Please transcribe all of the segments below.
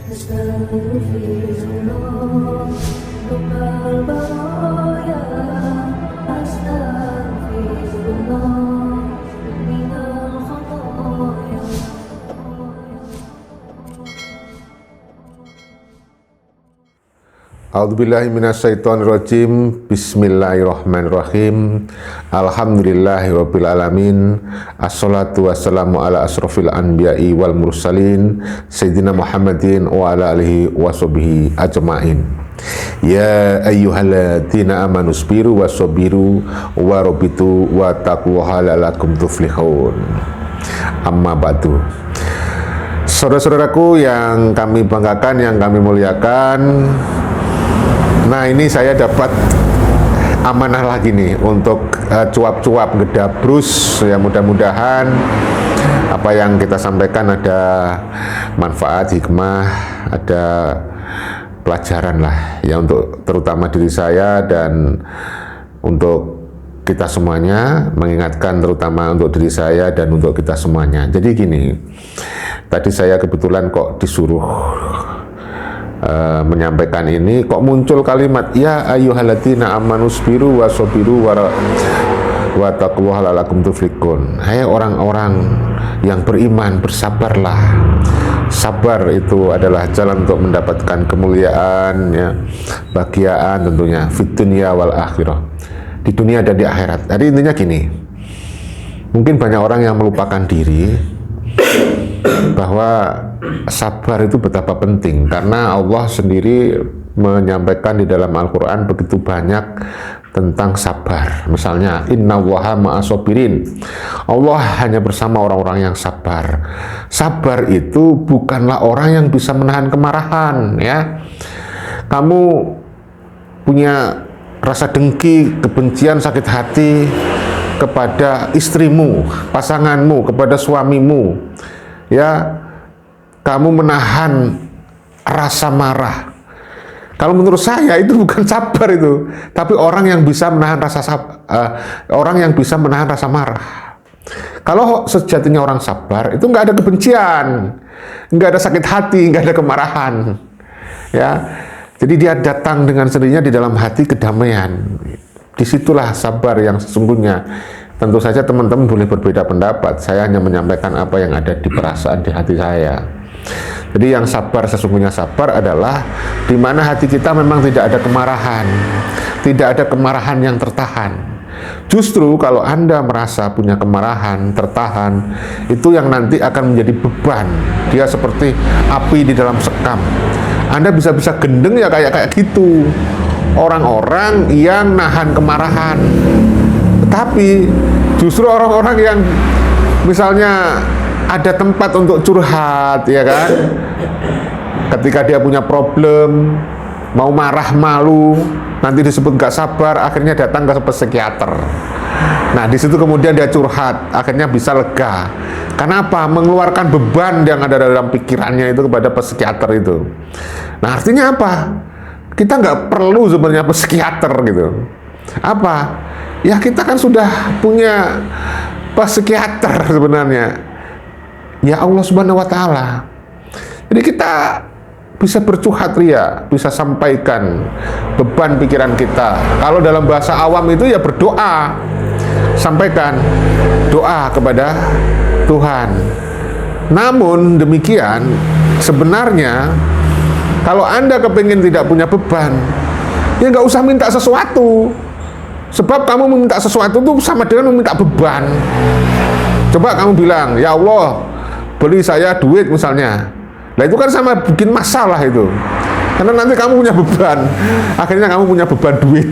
Astaghfirullah, Rabbal baraya. Astaghfirullah, minal khataya. A'udzubillahi minasyaitonirrajim. Bismillahirrahmanirrahim. Alhamdulillahirabbil alamin. Assalatu wassalamu ala asrofil anbiya'i wal mursalin sayyidina Muhammadin wa ala alihi washabihi ajmain. Ya ayyuhalladzina amanu sabiru wasabiru warabitu wattaqullaha la'allakum tuflihun. Amma ba'du. Saudara-saudaraku yang kami banggakan, yang kami muliakan, nah ini saya dapat amanah lagi nih untuk cuap-cuap ngedabrus ya, mudah-mudahan apa yang kita sampaikan ada manfaat, hikmah, ada pelajaran lah ya untuk terutama diri saya dan untuk kita semuanya, mengingatkan terutama untuk diri saya dan untuk kita semuanya. Jadi gini, tadi saya kebetulan kok disuruh menyampaikan ini, kok muncul kalimat ya ayyuhalladzina amanu sabiru wasabiru wattaqullaha la'allakum tuflihun. Hai orang-orang yang beriman, bersabarlah. Sabar itu adalah jalan untuk mendapatkan kemuliaan ya, kebahagiaan tentunya fid dunya wal akhirah, di dunia dan di akhirat. Jadi intinya gini, mungkin banyak orang yang melupakan diri bahwa sabar itu betapa penting, karena Allah sendiri menyampaikan di dalam Al-Quran begitu banyak tentang sabar. Misalnya innallaha ma'as-sabirin, Allah hanya bersama orang-orang yang sabar. Sabar itu bukanlah orang yang bisa menahan kemarahan ya. Kamu punya rasa dengki, kebencian, sakit hati kepada istrimu, pasanganmu, kepada suamimu ya, kamu menahan rasa marah. Kalau menurut saya itu bukan sabar itu, tapi orang yang bisa menahan orang yang bisa menahan rasa marah. Kalau sejatinya orang sabar itu nggak ada kebencian, nggak ada sakit hati, nggak ada kemarahan, ya. Jadi dia datang dengan sendirinya di dalam hati kedamaian. Disitulah sabar yang sesungguhnya. Tentu saja teman-teman boleh berbeda pendapat. Saya hanya menyampaikan apa yang ada di perasaan di hati saya. Jadi yang sabar, sesungguhnya sabar adalah di mana hati kita memang tidak ada kemarahan, tidak ada kemarahan yang tertahan. Justru kalau Anda merasa punya kemarahan tertahan, itu yang nanti akan menjadi beban. Dia seperti api di dalam sekam. Anda bisa-bisa gendeng ya kayak gitu. Orang-orang yang nahan kemarahan. Tapi justru orang-orang yang misalnya ada tempat untuk curhat ya kan, ketika dia punya problem, mau marah, malu, nanti disebut gak sabar, akhirnya datang ke psikiater. Nah di situ kemudian dia curhat, akhirnya bisa lega. Kenapa? Mengeluarkan beban yang ada dalam pikirannya itu kepada psikiater itu. Nah artinya apa? Kita nggak perlu sebenarnya psikiater gitu. Apa? Ya kita kan sudah punya psikiater sebenarnya, ya Allah Subhanahu wa Ta'ala. Jadi kita bisa bercurhat ria, bisa sampaikan beban pikiran kita. Kalau dalam bahasa awam itu ya berdoa, sampaikan doa kepada Tuhan. Namun demikian sebenarnya kalau Anda kepingin tidak punya beban, ya nggak usah minta sesuatu. Sebab kamu meminta sesuatu itu sama dengan meminta beban. Coba kamu bilang, ya Allah, beri saya duit misalnya. Nah itu kan sama bikin masalah itu. Karena nanti kamu punya beban. Akhirnya kamu punya beban duit.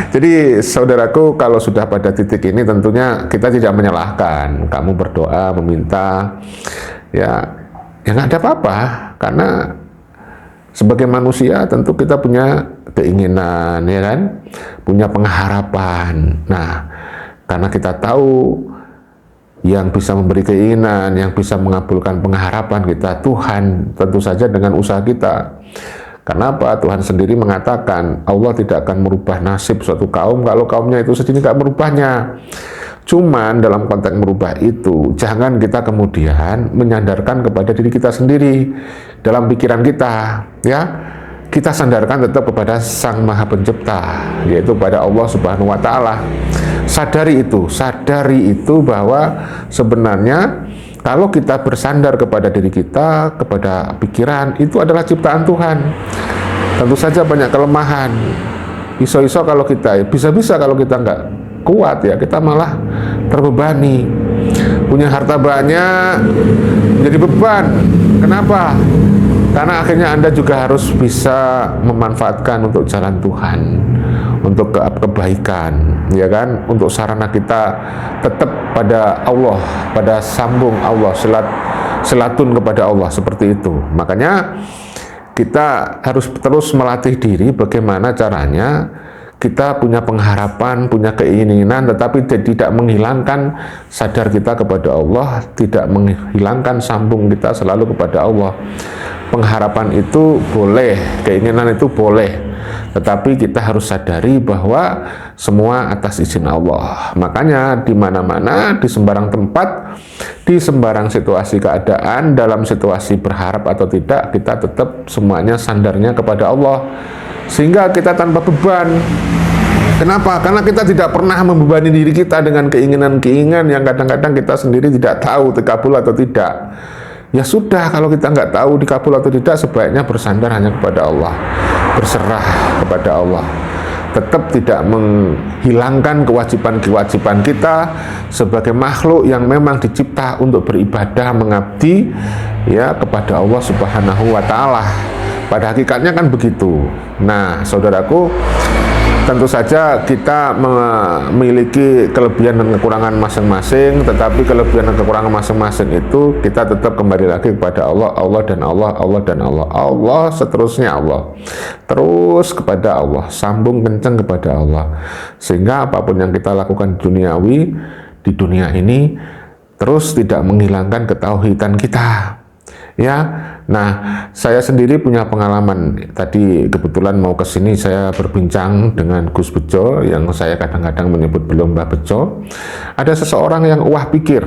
Jadi saudaraku, kalau sudah pada titik ini tentunya kita tidak menyalahkan. Kamu berdoa, meminta, ya nggak ada apa-apa. Karena sebagai manusia tentu kita punya keinginan ya kan, punya pengharapan. Nah karena kita tahu yang bisa memberi keinginan, yang bisa mengabulkan pengharapan kita Tuhan, tentu saja dengan usaha kita. Kenapa? Tuhan sendiri mengatakan Allah tidak akan merubah nasib suatu kaum kalau kaumnya itu sendiri nggak merubahnya. Cuman dalam konteks merubah itu, jangan kita kemudian menyandarkan kepada diri kita sendiri dalam pikiran kita, ya. Kita sandarkan tetap kepada Sang Maha Pencipta, yaitu pada Allah Subhanahu wa Ta'ala. Sadari itu bahwa sebenarnya kalau kita bersandar kepada diri kita, kepada pikiran, itu adalah ciptaan Tuhan. Tentu saja banyak kelemahan. Iso-iso kalau kita, bisa-bisa kalau kita nggak kuat ya, kita malah terbebani. Punya harta banyak, menjadi beban. Kenapa? Karena akhirnya Anda juga harus bisa memanfaatkan untuk jalan Tuhan, untuk kebaikan, ya kan? Untuk sarana kita tetap pada Allah, pada sambung Allah, selatun kepada Allah, seperti itu. Makanya kita harus terus melatih diri bagaimana caranya kita punya pengharapan, punya keinginan, tetapi tidak menghilangkan sadar kita kepada Allah, tidak menghilangkan sambung kita selalu kepada Allah. Pengharapan itu boleh, keinginan itu boleh, tetapi kita harus sadari bahwa semua atas izin Allah. Makanya di mana-mana, di sembarang tempat, di sembarang situasi keadaan, dalam situasi berharap atau tidak, kita tetap semuanya sandarnya kepada Allah, sehingga kita tanpa beban. Kenapa? Karena kita tidak pernah membebani diri kita dengan keinginan-keinginan yang kadang-kadang kita sendiri tidak tahu dikabul atau tidak. Ya sudah, kalau kita nggak tahu dikabul atau tidak, sebaiknya bersandar hanya kepada Allah, berserah kepada Allah. Tetap tidak menghilangkan kewajiban-kewajiban kita sebagai makhluk yang memang dicipta untuk beribadah, mengabdi ya kepada Allah Subhanahu wa Ta'ala. Pada hakikatnya kan begitu. Nah, saudaraku, tentu saja kita memiliki kelebihan dan kekurangan masing-masing, tetapi kelebihan dan kekurangan masing-masing itu kita tetap kembali lagi kepada Allah, Allah dan Allah, Allah dan Allah, Allah seterusnya Allah, terus kepada Allah, sambung kencang kepada Allah, sehingga apapun yang kita lakukan duniawi di dunia ini terus tidak menghilangkan ketauhidan kita. Ya, nah saya sendiri punya pengalaman. Tadi kebetulan mau ke sini saya berbincang dengan Gus Bejo, yang saya kadang-kadang menyebut belum Mbah Bejo. Ada seseorang yang uah pikir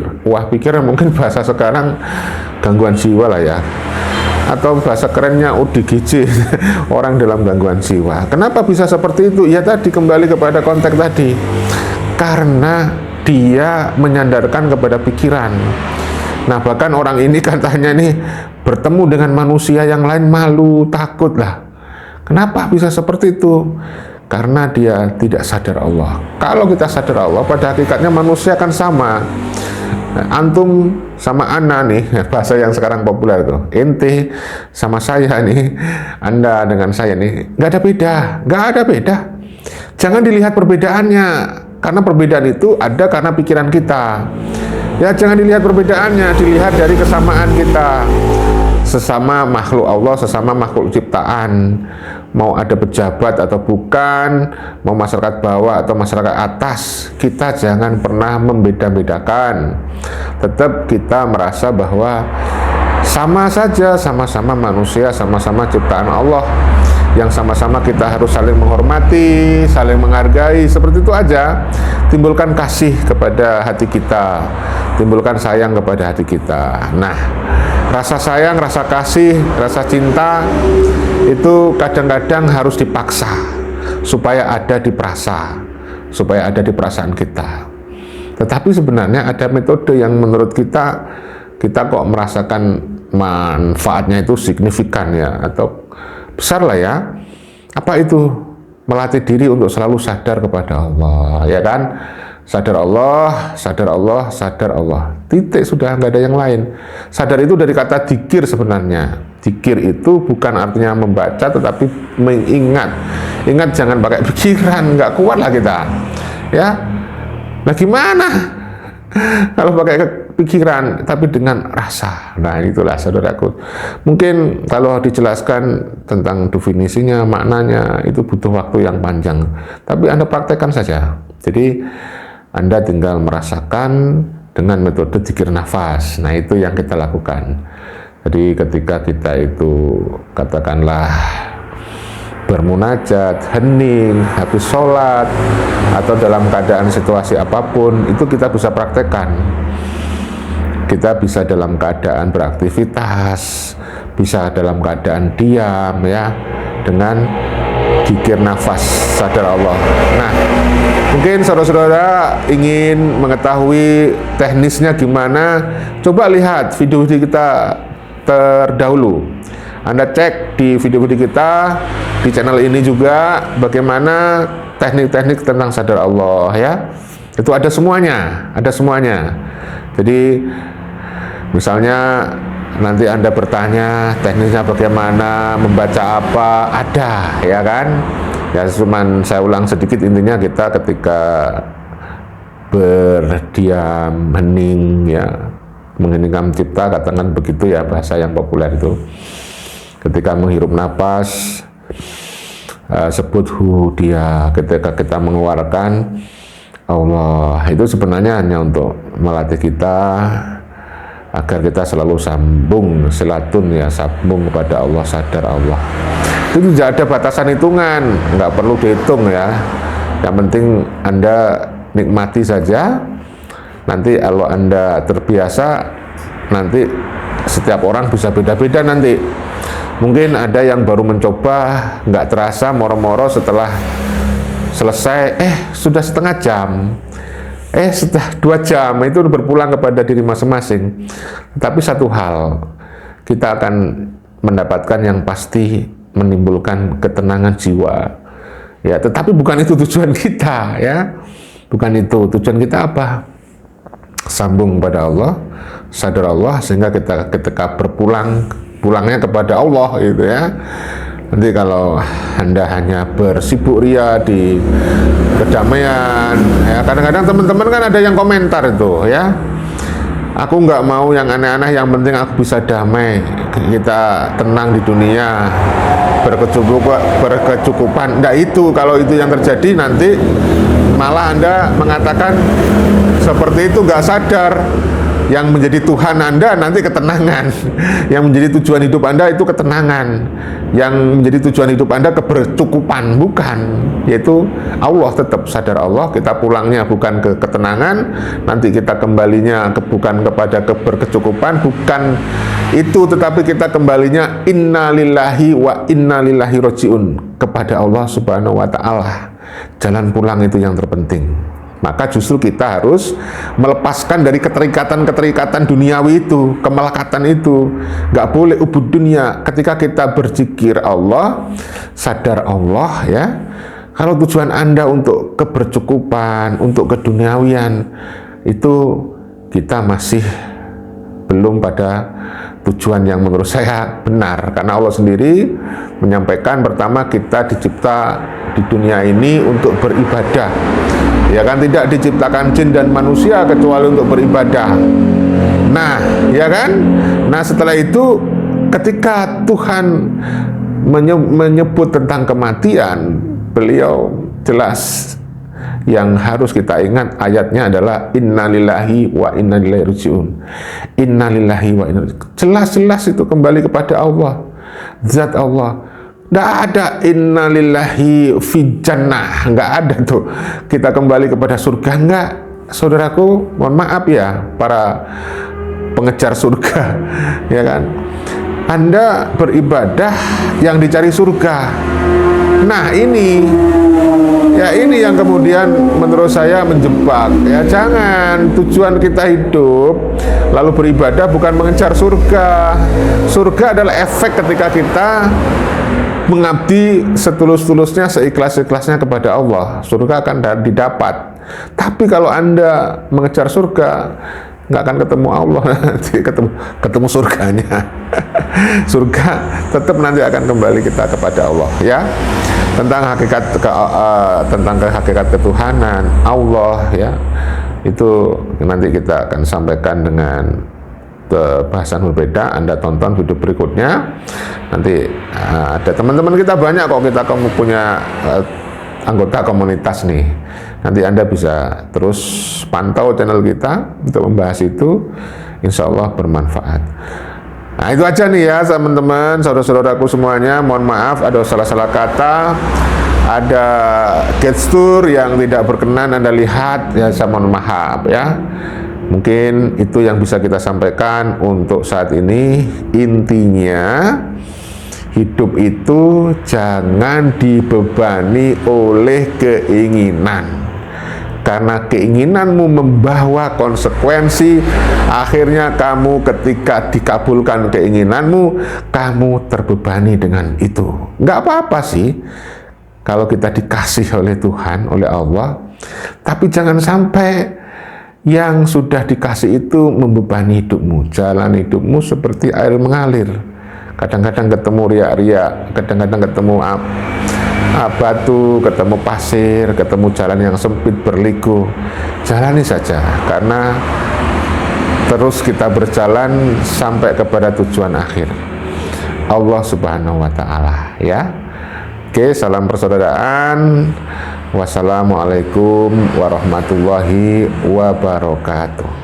mungkin bahasa sekarang gangguan jiwa lah ya, atau bahasa kerennya ODGJ, orang dalam gangguan jiwa. Kenapa bisa seperti itu? Ya tadi kembali kepada konteks tadi, karena dia menyandarkan kepada pikiran. Nah bahkan orang ini katanya nih bertemu dengan manusia yang lain malu, takut lah. Kenapa bisa seperti itu? Karena dia tidak sadar Allah. Kalau kita sadar Allah, pada hakikatnya manusia kan sama. Nah, antum sama ana nih, bahasa yang sekarang populer tuh. Ente sama saya nih, Anda dengan saya nih, nggak ada beda. Jangan dilihat perbedaannya, karena perbedaan itu ada karena pikiran kita. Ya jangan dilihat perbedaannya, dilihat dari kesamaan kita. Sesama makhluk Allah, sesama makhluk ciptaan. Mau ada pejabat atau bukan, mau masyarakat bawah atau masyarakat atas, kita jangan pernah membeda-bedakan. Tetap kita merasa bahwa sama saja, sama-sama manusia, sama-sama ciptaan Allah, yang sama-sama kita harus saling menghormati, saling menghargai, seperti itu aja. Timbulkan kasih kepada hati kita, timbulkan sayang kepada hati kita. Nah, rasa sayang, rasa kasih, rasa cinta itu kadang-kadang harus dipaksa supaya ada di perasaan kita. Tetapi sebenarnya ada metode yang menurut kita kok merasakan manfaatnya itu signifikan ya, atau besar lah ya. Apa itu? Melatih diri untuk selalu sadar kepada Allah, ya kan? Sadar Allah, sadar Allah, sadar Allah. Titik, sudah, nggak ada yang lain. Sadar itu dari kata dzikir sebenarnya. Dzikir itu bukan artinya membaca, tetapi mengingat. Ingat, jangan pakai pikiran, nggak kuat lah kita. Ya, nah gimana? Kalau pakai pikiran, tapi dengan rasa. Nah itulah saudaraku. Mungkin kalau dijelaskan tentang definisinya, maknanya, itu butuh waktu yang panjang. Tapi Anda praktekkan saja. Jadi Anda tinggal merasakan dengan metode dzikir nafas. Nah itu yang kita lakukan. Jadi ketika kita itu katakanlah bermunajat, hening, habis sholat, atau dalam keadaan situasi apapun, itu kita bisa praktekkan. Kita bisa dalam keadaan beraktivitas, bisa dalam keadaan diam ya, dengan gigir nafas sadar Allah. Nah, mungkin saudara-saudara ingin mengetahui teknisnya gimana, coba lihat video-video kita terdahulu. Anda cek di video-video kita di channel ini juga bagaimana teknik-teknik tentang sadar Allah ya. Itu ada semuanya, ada semuanya. Jadi misalnya nanti Anda bertanya teknisnya bagaimana, membaca apa, ada ya kan. Ya cuman saya ulang sedikit, intinya kita ketika berdiam, hening ya, mengheningkan cipta, katakan begitu ya bahasa yang populer itu. Ketika menghirup napas, sebut hu dia. Ketika kita mengeluarkan Allah, itu sebenarnya hanya untuk melatih kita agar kita selalu sambung, silatun ya, sambung kepada Allah, sadar Allah. Itu tidak ada batasan hitungan, nggak perlu dihitung ya. Yang penting Anda nikmati saja. Nanti kalau Anda terbiasa, nanti setiap orang bisa beda-beda nanti. Mungkin ada yang baru mencoba, nggak terasa, moro-moro setelah selesai, sudah setengah jam. Setelah 2 jam itu berpulang kepada diri masing-masing. Tapi satu hal, kita akan mendapatkan yang pasti menimbulkan ketenangan jiwa. Ya, tetapi bukan itu tujuan kita, ya. Bukan itu tujuan kita apa? Sambung kepada Allah, sadar Allah, sehingga kita ketika pulangnya kepada Allah gitu ya. Nanti kalau Anda hanya bersibuk ria di kedamaian, ya kadang-kadang teman-teman kan ada yang komentar itu ya, aku nggak mau yang aneh-aneh, yang penting aku bisa damai, kita tenang di dunia, berkecukupan. Nggak itu, kalau itu yang terjadi nanti malah Anda mengatakan seperti itu, nggak sadar. Yang menjadi Tuhan Anda nanti ketenangan, yang menjadi tujuan hidup Anda itu ketenangan, yang menjadi tujuan hidup Anda kebercukupan, bukan, yaitu Allah. Tetap sadar Allah, kita pulangnya bukan ke ketenangan, nanti kita kembalinya bukan kepada keberkecukupan, bukan itu, tetapi kita kembalinya inna lillahi wa inna ilaihi rajiun, kepada Allah Subhanahu wa Ta'ala. Jalan pulang itu yang terpenting. Maka justru kita harus melepaskan dari keterikatan-keterikatan duniawi itu, kemelekatan itu. Nggak boleh ubud dunia. Ketika kita berzikir Allah, sadar Allah ya. Kalau tujuan Anda untuk kebercukupan, untuk keduniawian, itu kita masih belum pada tujuan yang menurut saya benar. Karena Allah sendiri menyampaikan, pertama kita dicipta di dunia ini untuk beribadah. Ya kan, tidak diciptakan jin dan manusia kecuali untuk beribadah. Nah, ya kan? Nah, setelah itu ketika Tuhan menyebut tentang kematian, beliau jelas yang harus kita ingat ayatnya adalah innalillahi wa inna ilaihi rajiun. Innalillahi wa inna, jelas-jelas itu kembali kepada Allah, zat Allah. Nggak ada innalillahi fi jannah, nggak ada tuh kita kembali kepada surga, nggak. Saudaraku, mohon maaf ya para pengejar surga, ya kan, Anda beribadah yang dicari surga. Nah ini yang kemudian menurut saya menjebak ya. Jangan tujuan kita hidup lalu beribadah bukan mengejar surga. Surga adalah efek ketika kita mengabdi setulus-tulusnya, seikhlas-ikhlasnya kepada Allah. Surga akan didapat. Tapi kalau Anda mengejar surga, nggak akan ketemu Allah, nanti ketemu surganya. Surga tetap nanti akan kembali kita kepada Allah ya. Tentang hakikat ketuhanan Allah ya, itu nanti kita akan sampaikan dengan bahasan berbeda. Anda tonton video berikutnya. Nanti ada teman-teman kita banyak kok, kita punya anggota komunitas nih. Nanti Anda bisa terus pantau channel kita untuk membahas itu, insya Allah bermanfaat. Nah itu aja nih ya teman-teman, saudara-saudaraku semuanya. Mohon maaf ada salah-salah kata, ada gestur yang tidak berkenan Anda lihat, ya saya mohon maaf ya. Mungkin itu yang bisa kita sampaikan untuk saat ini. Intinya hidup itu jangan dibebani oleh keinginan. Karena keinginanmu membawa konsekuensi, akhirnya kamu ketika dikabulkan keinginanmu, kamu terbebani dengan itu. Nggak apa-apa sih kalau kita dikasih oleh Tuhan, oleh Allah, tapi jangan sampai yang sudah dikasih itu membebani hidupmu. Jalan hidupmu seperti air mengalir. Kadang-kadang ketemu riak-riak, kadang-kadang ketemu batu, ketemu pasir, ketemu jalan yang sempit berliku. Jalani saja, karena terus kita berjalan sampai kepada tujuan akhir, Allah Subhanahu wa Ta'ala, ya. Oke, salam persaudaraan. Wassalamualaikum warahmatullahi wabarakatuh.